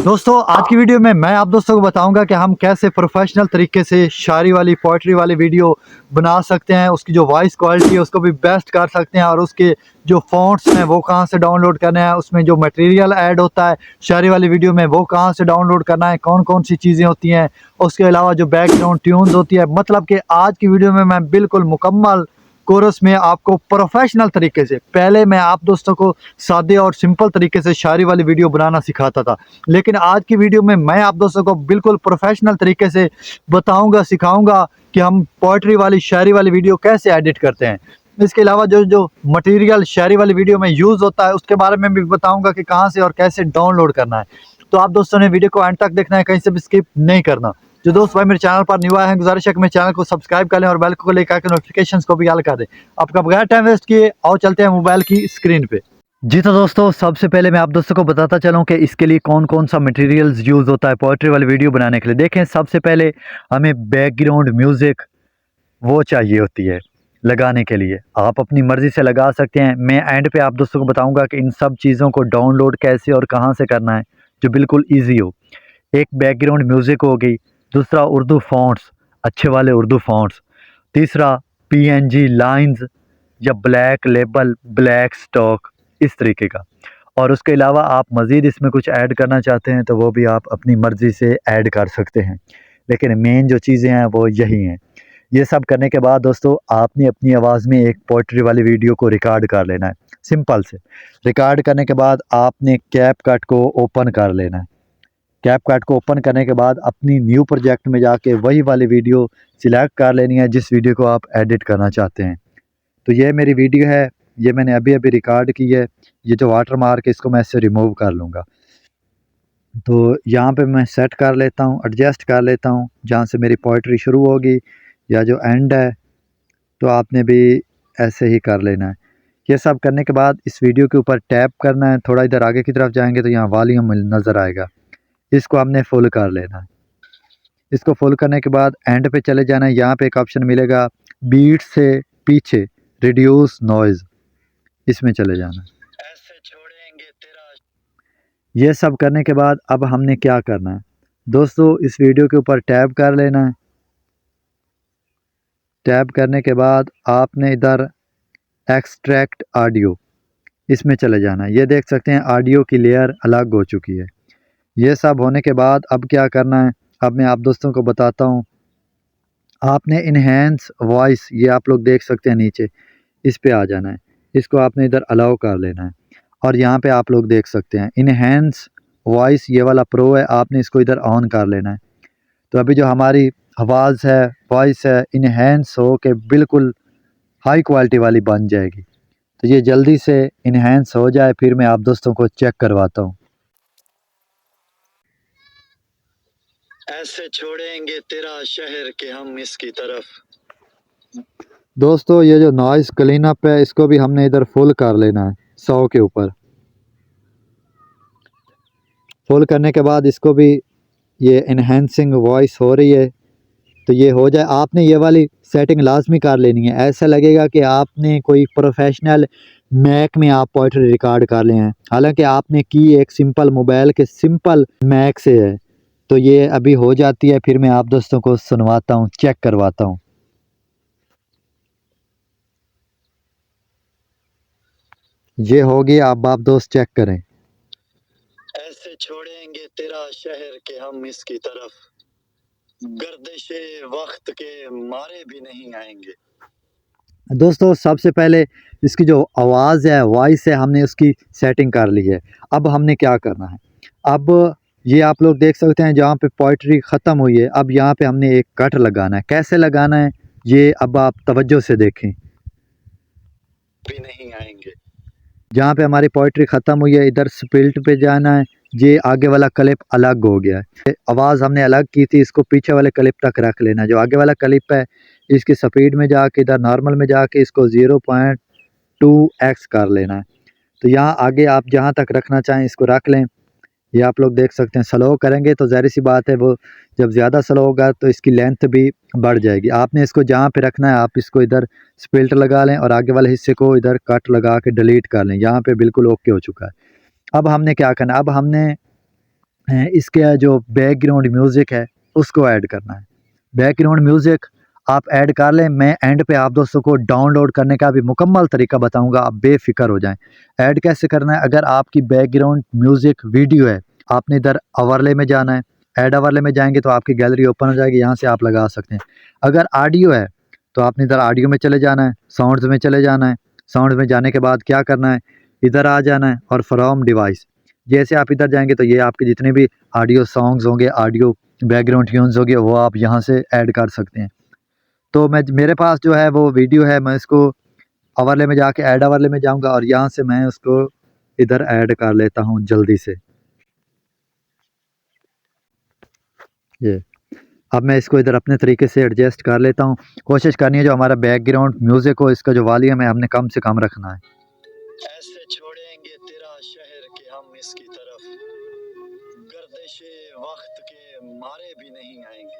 दोस्तों आज की वीडियो में मैं आप दोस्तों को बताऊंगा कि हम कैसे प्रोफेशनल तरीके से शायरी वाली पोइट्री वाली वीडियो बना सकते हैं। उसकी जो वॉइस क्वालिटी है उसको भी बेस्ट कर सकते हैं और उसके जो फ़ॉन्ट्स हैं वो कहां से डाउनलोड करने हैं, उसमें जो मटेरियल ऐड होता है शायरी वाली वीडियो में वो कहां से डाउनलोड करना है, कौन कौन सी चीज़ें होती हैं, उसके अलावा जो बैकग्राउंड ट्यून्स होती है। मतलब कि आज की वीडियो में मैं बिल्कुल मुकम्मल कोर्स में आपको प्रोफेशनल तरीके से, पहले मैं आप दोस्तों को सादे और सिंपल तरीके से शायरी वाली वीडियो बनाना सिखाता था, लेकिन आज की वीडियो में मैं आप दोस्तों को बिल्कुल प्रोफेशनल तरीके से बताऊंगा, सिखाऊंगा कि हम पोइट्री वाली शायरी वाली वीडियो कैसे एडिट करते हैं। इसके अलावा जो जो मटेरियल शायरी वाली वीडियो में यूज़ होता है उसके बारे में भी बताऊंगा कि कहाँ से और कैसे डाउनलोड करना है। तो आप दोस्तों ने वीडियो को एंड तक देखना है, कहीं से भी स्किप नहीं करना। जो दोस्त भाई मेरे चैनल पर न्यू आए हैं, गुजारिश है कि मेरे चैनल को सब्सक्राइब कर लें और बेल को लेकर के नोटिफिकेशंस को भी ऑल कर दें। आपका बगैर टाइम वेस्ट किए आओ चलते हैं मोबाइल की स्क्रीन पे। जी तो दोस्तों सबसे पहले मैं आप दोस्तों को बताता चलूं कि इसके लिए कौन कौन सा मटेरियल्स यूज़ होता है पोइट्री वाली वीडियो बनाने के लिए। देखें, सबसे पहले हमें बैकग्राउंड म्यूज़िक वो चाहिए होती है लगाने के लिए। आप अपनी मर्ज़ी से लगा सकते हैं। मैं एंड पे आप दोस्तों को बताऊंगा कि इन सब चीज़ों को डाउनलोड कैसे और कहां से करना है जो बिल्कुल ईजी हो। एक बैकग्राउंड म्यूज़िक हो गई, दूसरा उर्दू फ़ॉन्ट्स, अच्छे वाले उर्दू फ़ॉन्ट्स, तीसरा पीएनजी लाइंस या ब्लैक लेबल, ब्लैक स्टॉक, इस तरीके का। और उसके अलावा आप मज़ीद इसमें कुछ ऐड करना चाहते हैं तो वो भी आप अपनी मर्ज़ी से ऐड कर सकते हैं, लेकिन मेन जो चीज़ें हैं वो यही हैं। ये सब करने के बाद दोस्तों आपने अपनी आवाज़ में एक पोइट्री वाली वीडियो को रिकॉर्ड कर लेना है। सिंपल से रिकॉर्ड करने के बाद आपने कैपकट को ओपन कर लेना है। कैपकट को ओपन करने के बाद अपनी न्यू प्रोजेक्ट में जाके वही वाली वीडियो सिलेक्ट कर लेनी है जिस वीडियो को आप एडिट करना चाहते हैं। तो ये मेरी वीडियो है, ये मैंने अभी अभी रिकॉर्ड की है। ये जो वाटर मार्क है इसको मैं इससे रिमूव कर लूँगा। तो यहाँ पे मैं सेट कर लेता हूँ, एडजस्ट कर लेता हूँ जहाँ से मेरी पोइट्री शुरू होगी या जो एंड है, तो आपने भी ऐसे ही कर लेना है। ये सब करने के बाद इस वीडियो के ऊपर टैप करना है, थोड़ा इधर आगे की तरफ जाएंगे तो यहाँ वॉल्यूम नज़र आएगा, इसको हमने फुल कर लेना है। इसको फुल करने के बाद एंड पे चले जाना है। यहाँ पे एक ऑप्शन मिलेगा बीट से पीछे, रिड्यूस नॉइज़, इसमें चले जाना है। ऐसे छोड़ेंगे तेरा। ये सब करने के बाद अब हमने क्या करना है दोस्तों, इस वीडियो के ऊपर टैप कर लेना है। टैप करने के बाद आपने इधर एक्सट्रैक्ट ऑडियो, इसमें चले जाना है। ये देख सकते हैं ऑडियो की लेयर अलग हो चुकी है। ये सब होने के बाद अब क्या करना है, अब मैं आप दोस्तों को बताता हूँ। आपने इन्हेंस वॉइस, ये आप लोग देख सकते हैं नीचे, इस पे आ जाना है। इसको आपने इधर अलाउ कर लेना है और यहाँ पे आप लोग देख सकते हैं इन्हेंस वॉइस, ये वाला प्रो है, आपने इसको इधर ऑन कर लेना है। तो अभी जो हमारी आवाज़ है, वॉइस है, इन्हेंस हो के बिल्कुल हाई क्वालिटी वाली बन जाएगी। तो ये जल्दी से इन्हेंस हो जाए फिर मैं आप दोस्तों को चेक करवाता हूँ। ऐसे छोड़ेंगे तेरा शहर के हम इसकी तरफ। दोस्तों ये जो नॉइज़ क्लीन अप है इसको भी हमने इधर फुल कर लेना है 100 के ऊपर। फुल करने के बाद इसको भी, ये इन्हेंसिंग वॉइस हो रही है तो ये हो जाए। आपने ये वाली सेटिंग लाजमी कर लेनी है, ऐसा लगेगा कि आपने कोई प्रोफेशनल मैक में आप पोइट्री रिकॉर्ड कर ले हैं, हालांकि आपने की एक सिंपल मोबाइल के सिंपल मैक से है। तो ये अभी हो जाती है, फिर मैं आप दोस्तों को सुनवाता हूँ, चेक करवाता हूँ। ये होगी, अब आप दोस्त चेक करें। ऐसे छोड़ेंगे तेरा शहर के हम इसकी तरफ, गर्दिशे वक्त के मारे भी नहीं आएंगे। दोस्तों सबसे पहले इसकी जो आवाज़ है, वॉइस है, हमने उसकी सेटिंग कर ली है। अब हमने क्या करना है, अब ये आप लोग देख सकते हैं जहाँ पे पोइट्री ख़त्म हुई है, अब यहाँ पे हमने एक कट लगाना है। कैसे लगाना है ये अब आप तवज्जो से देखें। भी नहीं आएंगे, जहाँ पे हमारी पोइट्री ख़त्म हुई है इधर स्पिल्ट पे जाना है। ये आगे वाला क्लिप अलग हो गया है, आवाज़ हमने अलग की थी, इसको पीछे वाले क्लिप तक रख लेना। जो आगे वाला क्लिप है इसकी स्पीड में जाके इधर नॉर्मल में जाके इसको 0.2x कर लेना है। तो यहाँ आगे आप जहाँ तक रखना चाहें इसको रख लें। ये आप लोग देख सकते हैं, स्लो करेंगे तो ज़ाहिर सी बात है वो जब ज़्यादा स्लो होगा तो इसकी लेंथ भी बढ़ जाएगी। आपने इसको जहाँ पे रखना है आप इसको इधर स्पिल्ट लगा लें और आगे वाले हिस्से को इधर कट लगा के डिलीट कर लें। यहाँ पे बिल्कुल ओके हो चुका है। अब हमने क्या करना है, अब हमने इसके जो बैकग्राउंड म्यूज़िक है उसको ऐड करना है। बैकग्राउंड म्यूज़िक आप ऐड कर लें। मैं एंड पे आप दोस्तों को डाउनलोड करने का भी मुकम्मल तरीका बताऊंगा, आप बेफिक्र हो जाएं। ऐड कैसे करना है, अगर आपकी बैकग्राउंड म्यूज़िक वीडियो है, आपने इधर ओवरले में जाना है। ऐड ओवरले में जाएंगे तो आपकी गैलरी ओपन हो जाएगी, यहाँ से आप लगा सकते हैं। अगर ऑडियो है तो आपने इधर ऑडियो में चले जाना है, साउंड्स में चले जाना है। साउंड्स में जाने के बाद क्या करना है, इधर आ जाना है और फ्रॉम डिवाइस। जैसे आप इधर जाएंगे तो ये आपके जितने भी ऑडियो सॉन्ग्स होंगे, ऑडियो बैकग्राउंड ट्यून्स होंगे, वो आप यहाँ से ऐड कर सकते हैं। तो मेरे पास जो है वो वीडियो है, मैं इसको ओवरले में जाके ऐड ओवरले में जाऊंगा और यहाँ से मैं उसको इधर ऐड कर लेता हूँ जल्दी से। ये अब मैं इसको इधर अपने तरीके से एडजस्ट कर लेता हूँ। कोशिश करनी है जो हमारा बैकग्राउंड म्यूज़िक हो, इसका जो वॉल्यूम है हमने कम से कम रखना है। ऐसे छोड़ेंगे तेरा शहर के हम इसकी तरफ, गर्दिशे वक्त के मारे भी नहीं आएंगे।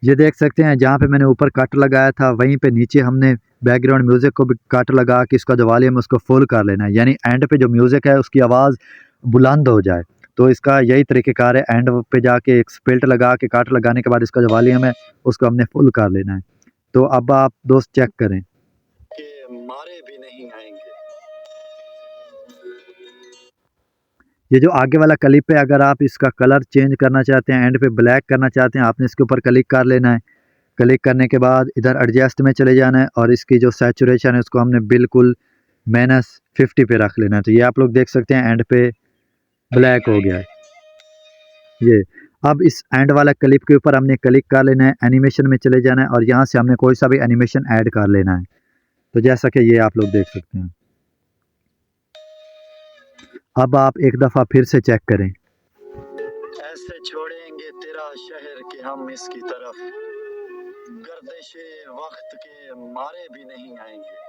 ये देख सकते हैं जहाँ पे मैंने ऊपर कट लगाया था वहीं पे नीचे हमने बैकग्राउंड म्यूज़िक को भी कट लगा के इसका जो वॉल्यूम है उसको फुल कर लेना है, यानी एंड पे जो म्यूज़िक है उसकी आवाज़ बुलंद हो जाए। तो इसका यही तरीक़ेकार है, एंड पे जाके एक स्पिल्ट लगा के कट लगाने के बाद इसका जो वॉल्यूम है उसको हमने फुल कर लेना है। तो अब आप दोस्त चेक करें के मारे भी नहीं आएंगे। ये जो आगे वाला क्लिप है, अगर आप इसका कलर चेंज करना चाहते हैं, एंड पे ब्लैक करना चाहते हैं, आपने इसके ऊपर क्लिक कर लेना है। क्लिक करने के बाद इधर एडजस्ट में चले जाना है और इसकी जो सैचुरेशन है उसको हमने बिल्कुल -50 पे रख लेना है। तो ये आप लोग देख सकते हैं एंड पे ब्लैक हो गया है ये। अब इस एंड वाला क्लिप के ऊपर हमने क्लिक कर लेना है, एनिमेशन में चले जाना है और यहाँ से हमने कोई सा भी एनिमेशन ऐड कर लेना है। तो जैसा कि ये आप लोग देख सकते हैं। अब आप एक दफ़ा फिर से चेक करें। ऐसे छोड़ेंगे तेरा शहर के हम इसकी तरफ, गर्दिशे वक्त के मारे भी नहीं आएंगे।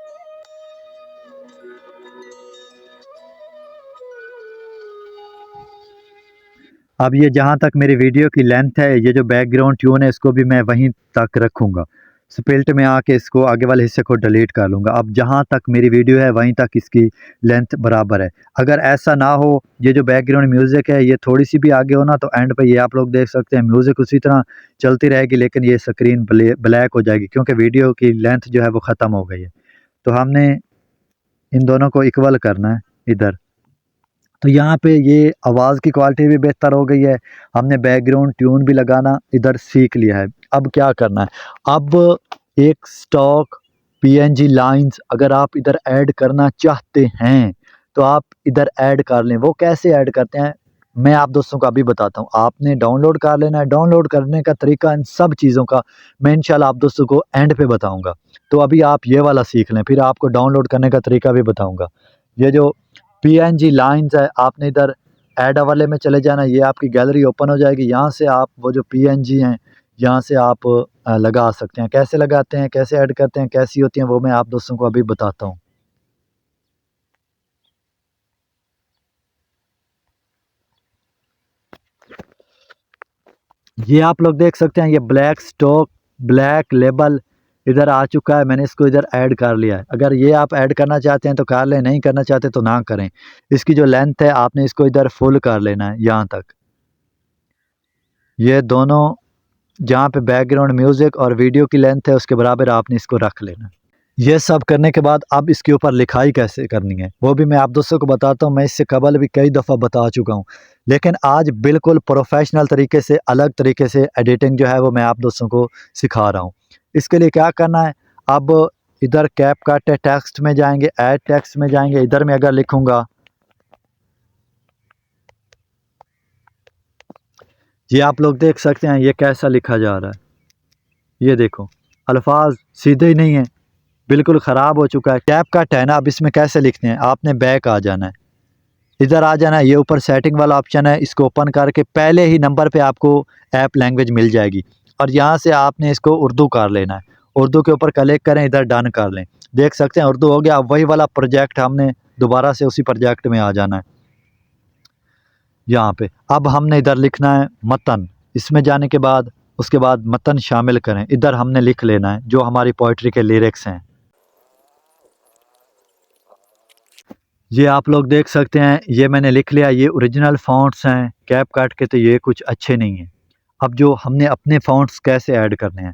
अब ये जहाँ तक मेरी वीडियो की लेंथ है, ये जो बैकग्राउंड ट्यून है इसको भी मैं वहीं तक रखूँगा। स्पिल्ट में आके इसको आगे वाले हिस्से को डिलीट कर लूँगा। अब जहाँ तक मेरी वीडियो है वहीं तक इसकी लेंथ बराबर है। अगर ऐसा ना हो, ये जो बैकग्राउंड म्यूज़िक है ये थोड़ी सी भी आगे हो ना, तो एंड पे ये आप लोग देख सकते हैं म्यूज़िक उसी तरह चलती रहेगी, लेकिन ये स्क्रीन ब्लैक हो जाएगी क्योंकि वीडियो की लेंथ जो है वो ख़त्म हो गई है। तो हमने इन दोनों को इक्वल करना है इधर। तो यहाँ पे ये आवाज़ की क्वालिटी भी बेहतर हो गई है। हमने बैकग्राउंड ट्यून भी लगाना इधर सीख लिया है। अब क्या करना है, अब एक स्टॉक पीएनजी लाइंस अगर आप इधर ऐड करना चाहते हैं तो आप इधर ऐड कर लें। वो कैसे ऐड करते हैं मैं आप दोस्तों को अभी बताता हूँ। आपने डाउनलोड कर लेना है। डाउनलोड करने का तरीका इन सब चीज़ों का मैं इंशाल्लाह आप दोस्तों को एंड पे बताऊँगा। तो अभी आप ये वाला सीख लें, फिर आपको डाउनलोड करने का तरीका भी बताऊँगा। ये जो पीएनजी लाइंस है, आपने इधर ऐड वाले में चले जाना, ये आपकी गैलरी ओपन हो जाएगी। यहाँ से आप वो जो पीएनजी हैं यहाँ से आप लगा सकते हैं। कैसे लगाते हैं, कैसे ऐड करते हैं, कैसी होती हैं, वो मैं आप दोस्तों को अभी बताता हूँ। ये आप लोग देख सकते हैं, ये ब्लैक स्टॉक ब्लैक लेबल इधर आ चुका है। मैंने इसको इधर ऐड कर लिया है। अगर ये आप ऐड करना चाहते हैं तो कर लें, नहीं करना चाहते तो ना करें। इसकी जो लेंथ है आपने इसको इधर फुल कर लेना है यहाँ तक। ये दोनों जहाँ पे बैकग्राउंड म्यूज़िक और वीडियो की लेंथ है उसके बराबर आपने इसको रख लेना। ये सब करने के बाद अब इसके ऊपर लिखाई कैसे करनी है वो भी मैं आप दोस्तों को बताता हूँ। मैं इससे कबल भी कई दफ़ा बता चुका हूँ, लेकिन आज बिल्कुल प्रोफेशनल तरीके से, अलग तरीके से एडिटिंग जो है वो मैं आप दोस्तों को सिखा रहा हूँ। इसके लिए क्या करना है, अब इधर कैपकट टेक्स्ट में जाएंगे, ऐड टेक्स्ट में जाएंगे। इधर मैं अगर लिखूँगा, ये आप लोग देख सकते हैं ये कैसा लिखा जा रहा है। ये देखो अल्फाज सीधे ही नहीं है, बिल्कुल ख़राब हो चुका है। कैपकट है ना, अब इसमें कैसे लिखते हैं, आपने बैक आ जाना है, इधर आ जाना है। ये ऊपर सेटिंग वाला ऑप्शन है, इसको ओपन करके पहले ही नंबर पे आपको ऐप लैंग्वेज मिल जाएगी और यहाँ से आपने इसको उर्दू कर लेना है। उर्दू के ऊपर क्लिक करें, इधर डन कर लें। देख सकते हैं उर्दू हो गया। अब वही वाला प्रोजेक्ट हमने दोबारा से उसी प्रोजेक्ट में आ जाना है यहाँ पे। अब हमने इधर लिखना है मतन। इसमें जाने के बाद उसके बाद मतन शामिल करें, इधर हमने लिख लेना है जो हमारी पोइट्री के लिरिक्स हैं। ये आप लोग देख सकते हैं, ये मैंने लिख लिया, ये ओरिजिनल फ़ॉन्ट्स हैं कैप काट के, तो ये कुछ अच्छे नहीं हैं। अब जो हमने अपने फ़ॉन्ट्स कैसे ऐड करने हैं,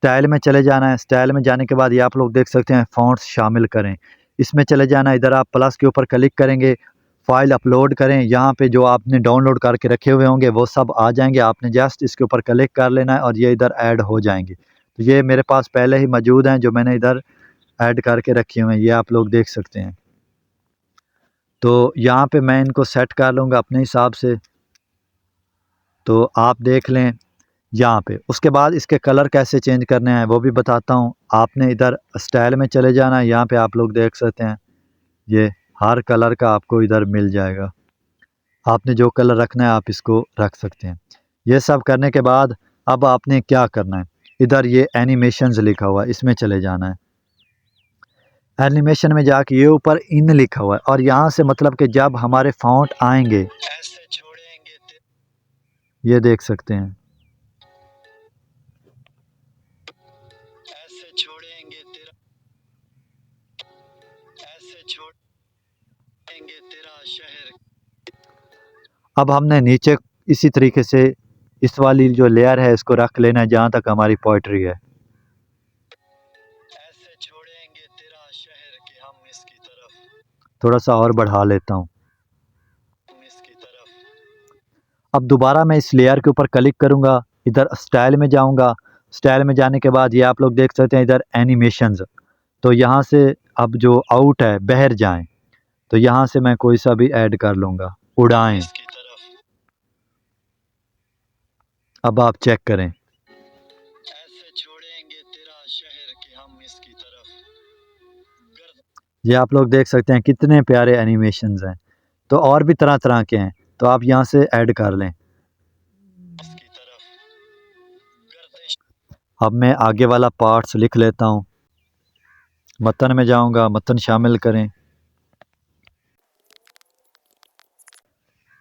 स्टाइल में चले जाना है। स्टाइल में जाने के बाद ये आप लोग देख सकते हैं फ़ॉन्ट्स शामिल करें, इसमें चले जाना है। इधर आप प्लस के ऊपर क्लिक करेंगे, फ़ाइल अपलोड करें। यहाँ पे जो आपने डाउनलोड करके रखे हुए होंगे वो सब आ जाएंगे, आपने जस्ट इसके ऊपर क्लिक कर लेना है और ये इधर ऐड हो जाएंगे। तो ये मेरे पास पहले ही मौजूद हैं जो मैंने इधर ऐड करके रखे हुए हैं, ये आप लोग देख सकते हैं। तो यहाँ पे मैं इनको सेट कर लूँगा अपने हिसाब से, तो आप देख लें यहाँ पे। उसके बाद इसके कलर कैसे चेंज करने हैं वो भी बताता हूँ। आपने इधर स्टाइल में चले जाना है, यहाँ पे आप लोग देख सकते हैं ये हर कलर का आपको इधर मिल जाएगा। आपने जो कलर रखना है आप इसको रख सकते हैं। ये सब करने के बाद अब आपने क्या करना है, इधर ये एनिमेशंस लिखा हुआ है, इसमें चले जाना है। एनिमेशन में जाके ये ऊपर इन लिखा हुआ है और यहाँ से मतलब कि जब हमारे फ़ॉन्ट आएंगे, ऐसे छोड़ेंगे ये देख सकते हैं, ऐसे छोड़ेंगे तेरा, ऐसे छोड़ेंगे तेरा शहर। अब हमने नीचे इसी तरीके से इस वाली जो लेयर है इसको रख लेना है जहाँ तक हमारी पोइट्री है। ऐसे छोड़ेंगे तेरा शहर कि हम इसकी तरफ, थोड़ा सा और बढ़ा लेता हूँ। हम इसकी तरफ। अब दोबारा मैं इस लेयर के ऊपर क्लिक करूँगा, इधर स्टाइल में जाऊँगा। स्टाइल में जाने के बाद ये आप लोग देख सकते हैं इधर एनिमेशंस, तो यहाँ से अब जो आउट है बहर जाएं, तो यहाँ से मैं कोई सा भी ऐड कर लूँगा, उड़ाएं। इसकी तरफ। अब आप चेक करें, ऐसे छोड़ेंगे तेरा शहर कि हम इसकी तरफ, गर्द ये आप लोग देख सकते हैं कितने प्यारे एनिमेशंस हैं। तो और भी तरह तरह के हैं, तो आप यहाँ से ऐड कर लें। इसकी तरफ, गर्दिश अब मैं आगे वाला पार्ट्स लिख लेता हूँ। मतन में जाऊँगा, मतन शामिल करें।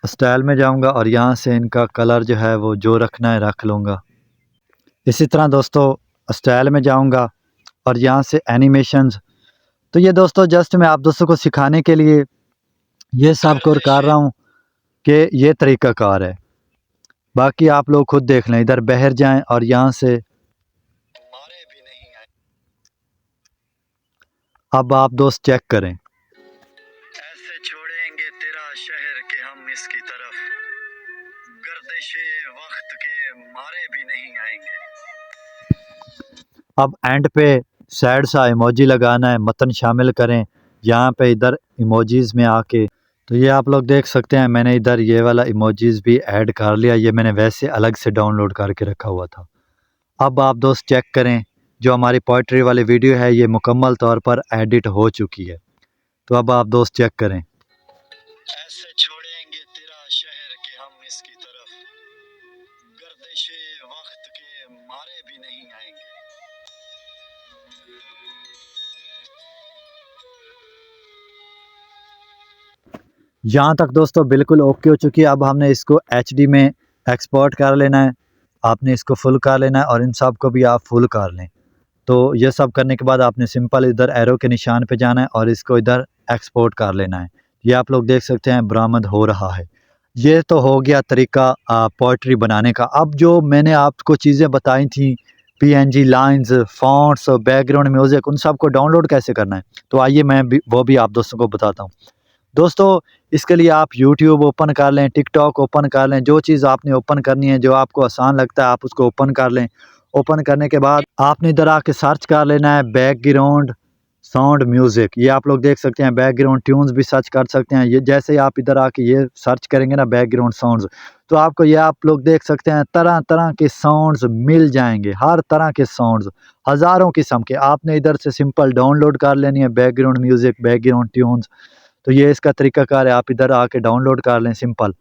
स्टाइल में जाऊँगा और यहाँ से इनका कलर जो है वो जो रखना है रख लूँगा। इसी तरह दोस्तों स्टाइल में जाऊँगा और यहाँ से एनिमेशंस। तो ये दोस्तों जस्ट मैं आप दोस्तों को सिखाने के लिए ये सब कर रहा हूँ कि ये तरीक़ाकार है। बाकी आप लोग खुद देख लें, इधर बहर जाएं और यहाँ से मारे भी नहीं आए। अब आप दोस्त चेक करें, ऐसे छोड़ेंगे तेरा शहर कि हम इसकी तरफ, गर्दिशे वक्त के मारे भी नहीं आएंगे। अब एंड पे सैड सा इमोजी लगाना है, मतन शामिल करें यहाँ पे इधर इमोजीज़ में आके। तो ये आप लोग देख सकते हैं मैंने इधर ये वाला इमोजीज़ भी ऐड कर लिया, ये मैंने वैसे अलग से डाउनलोड करके रखा हुआ था। अब आप दोस्त चेक करें, जो हमारी पोइट्री वाली वीडियो है ये मुकम्मल तौर पर एडिट हो चुकी है। तो अब आप दोस्त चेक करें, ऐसे छोड़ेंगे तेरा शहर कि हम इसकी तरफ, गर्दिशे वक्त के मारे भी नहीं आएंगे। यहाँ तक दोस्तों बिल्कुल ओके हो चुकी है। अब हमने इसको HD में एक्सपोर्ट कर लेना है, आपने इसको फुल कर लेना है और इन सब को भी आप फुल कर लें। तो ये सब करने के बाद आपने सिंपल इधर एरो के निशान पे जाना है और इसको इधर एक्सपोर्ट कर लेना है। ये आप लोग देख सकते हैं बरामद हो रहा है। ये तो हो गया तरीका पोइट्री बनाने का। अब जो मैंने आपको चीज़ें बताई थी, PNG lines, fonts, background music, उन सब को डाउनलोड कैसे करना है, तो आइए मैं भी वो भी आप दोस्तों को बताता हूँ। दोस्तों इसके लिए आप YouTube ओपन कर लें, TikTok ओपन कर लें, जो चीज़ आपने ओपन करनी है, जो आपको आसान लगता है आप उसको ओपन कर लें। ओपन करने के बाद आपने इधर आके सर्च कर लेना है बैकग्राउंड साउंड म्यूज़िक। ये आप लोग देख सकते हैं, बैकग्राउंड ट्यून्स भी सर्च कर सकते हैं। ये जैसे ही आप इधर आके ये सर्च करेंगे ना बैकग्राउंड साउंड्स, तो आपको ये आप लोग देख सकते हैं तरह तरह के साउंड्स मिल जाएंगे, हर तरह के साउंड्स, हज़ारों किस्म के। आपने इधर से सिंपल डाउनलोड कर लेनी है बैकग्राउंड म्यूज़िक, बैकग्राउंड ट्यून्स। तो ये इसका तरीकाकार है, आप इधर आके डाउनलोड कर लें सिंपल।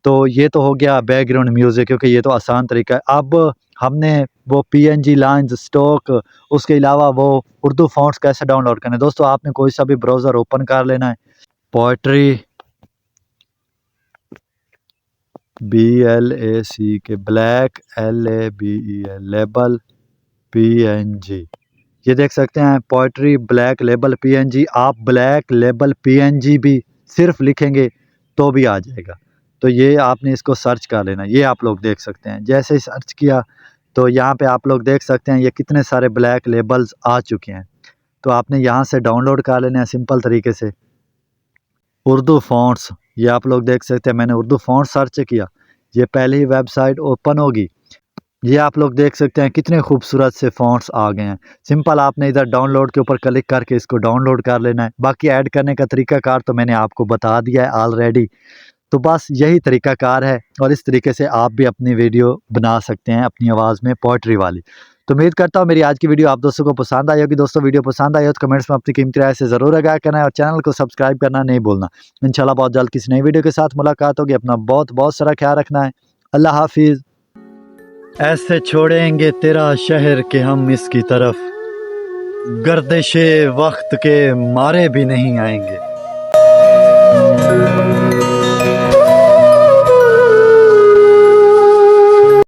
तो ये तो हो गया बैकग्राउंड म्यूज़िक, क्योंकि ये तो आसान तरीका है। अब हमने वो PNG लाइन्स स्टॉक, उसके अलावा वो उर्दू फ़ॉन्ट्स कैसे डाउनलोड करने हैं। दोस्तों आपने कोई सा भी ब्राउज़र ओपन कर लेना है, poetry BLACK, BLABEL, label PNG, ये देख सकते हैं पोइट्री ब्लैक लेबल PNG। आप ब्लैक लेबल PNG भी सिर्फ लिखेंगे तो भी आ जाएगा। तो ये आपने इसको सर्च कर लेना। ये आप लोग देख सकते हैं, जैसे ही सर्च किया तो यहाँ पे आप लोग देख सकते हैं ये कितने सारे ब्लैक लेबल्स आ चुके हैं। तो आपने यहाँ से डाउनलोड कर लेना है सिंपल तरीके से। उर्दू फ़ॉन्ट्स, ये आप लोग देख सकते हैं, मैंने उर्दू फ़ॉन्ट सर्च किया, ये पहले ही वेबसाइट ओपन होगी। ये आप लोग देख सकते हैं कितने खूबसूरत से फ़ॉन्ट्स आ गए हैं। सिंपल आपने इधर डाउनलोड के ऊपर क्लिक करके इसको डाउनलोड कर लेना है। बाकी ऐड करने का तरीकाकार तो मैंने आपको बता दिया है ऑलरेडी। तो बस यही तरीकाकार है और इस तरीके से आप भी अपनी वीडियो बना सकते हैं अपनी आवाज़ में पोइट्री वाली। तो उम्मीद करता हूँ मेरी आज की वीडियो आप दोस्तों को पसंद आई होगी। दोस्तों वीडियो पसंद आई हो तो कमेंट्स में अपनी कीमती राय से ज़रूर आगाह करना है और चैनल को सब्सक्राइब करना नहीं भूलना। इंशाल्लाह बहुत जल्द किसी नई वीडियो के साथ मुलाकात होगी। अपना बहुत बहुत सारा ख्याल रखना है। अल्लाह हाफिज़। ऐसे छोड़ेंगे तेरा शहर के हम इसकी तरफ, गर्दिशे वक्त के मारे भी नहीं आएंगे।